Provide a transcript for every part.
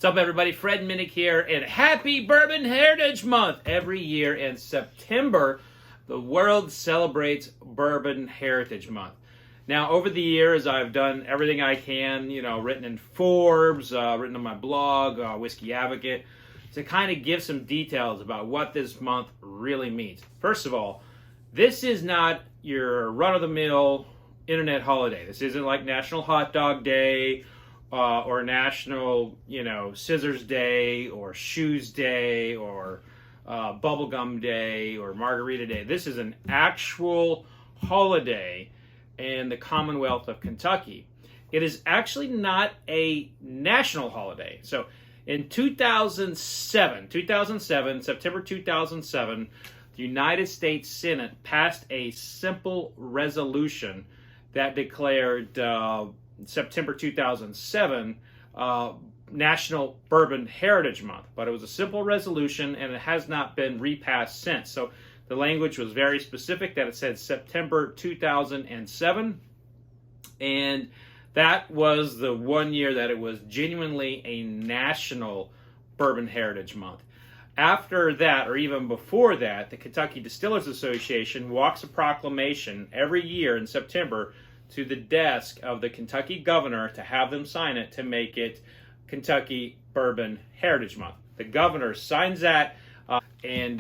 What's up, everybody? Fred Minnick here, and happy Bourbon Heritage Month! Every year in September, the world celebrates Bourbon Heritage Month. Now, over the years, I've done everything I can, written in Forbes, written on my blog, Whiskey Advocate, to kind of give some details about what this month really means. First of all, this is not your run-of-the-mill internet holiday. This isn't like National Hot Dog Day, or National, Scissors Day, or Shoes Day, or Bubblegum Day, or Margarita Day. This is an actual holiday in the Commonwealth of Kentucky. It is actually not a national holiday. So in 2007, September 2007, the United States Senate passed a simple resolution that declared September 2007 National Bourbon Heritage Month. But it was a simple resolution, and it has not been repassed since. So the language was very specific that it said September 2007, and that was the one year that it was genuinely a National Bourbon Heritage Month. After that, or even before that, the Kentucky Distillers Association walks a proclamation every year in September to the desk of the Kentucky governor to have them sign it to make it Kentucky Bourbon Heritage Month. The governor signs that and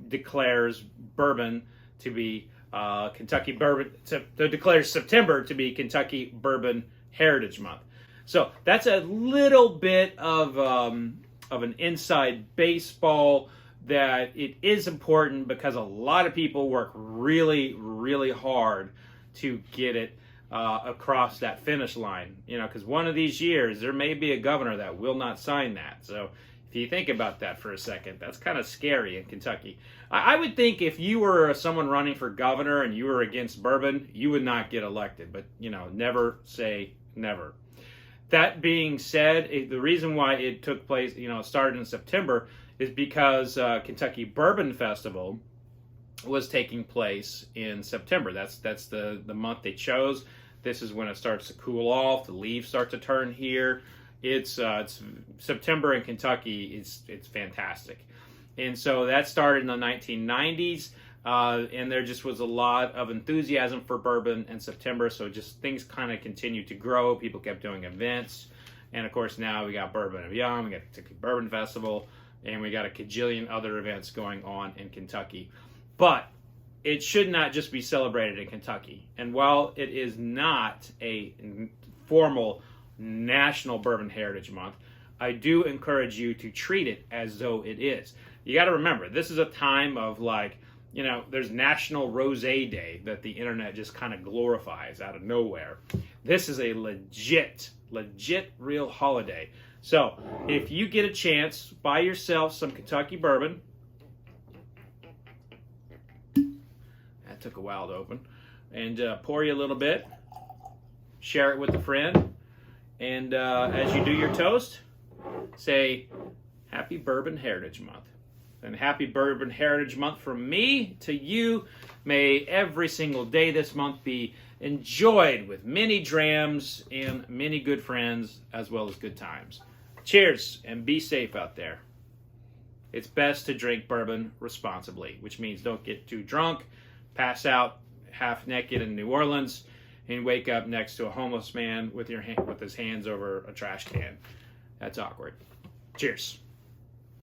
declares bourbon to be Kentucky Bourbon, declares September to be Kentucky Bourbon Heritage Month. So that's a little bit of an inside baseball, that it is important because a lot of people work really, really hard to get it across that finish line. Because one of these years, there may be a governor that will not sign that. So if you think about that for a second, that's kind of scary in Kentucky. I would think if you were someone running for governor and you were against bourbon, you would not get elected. But, never say never. That being said, the reason why it took place, started in September, is because Kentucky Bourbon Festival was taking place in September. That's the month they chose. This is when it starts to cool off. The leaves start to turn here. It's September in Kentucky. It's fantastic, and so that started in the 1990s. And there just was a lot of enthusiasm for bourbon in September, so just things kind of continued to grow. People kept doing events, and of course now we got Bourbon of Young, we got the Kentucky Bourbon Festival, and we got a cajillion other events going on in Kentucky. But it should not just be celebrated in Kentucky. And while it is not a formal National Bourbon Heritage Month, I do encourage you to treat it as though it is. You got to remember, this is a time of there's National Rosé Day that the internet just kind of glorifies out of nowhere. This is a legit real holiday. So if you get a chance, buy yourself some Kentucky bourbon. That took a while to open. And pour you a little bit. Share it with a friend. And as you do your toast, say, Happy Bourbon Heritage Month. And happy Bourbon Heritage Month from me to you. May every single day this month be enjoyed with many drams and many good friends, as well as good times. Cheers, and be safe out there. It's best to drink bourbon responsibly, which means don't get too drunk, pass out half naked in New Orleans, and wake up next to a homeless man with his hands over a trash can. That's awkward. Cheers.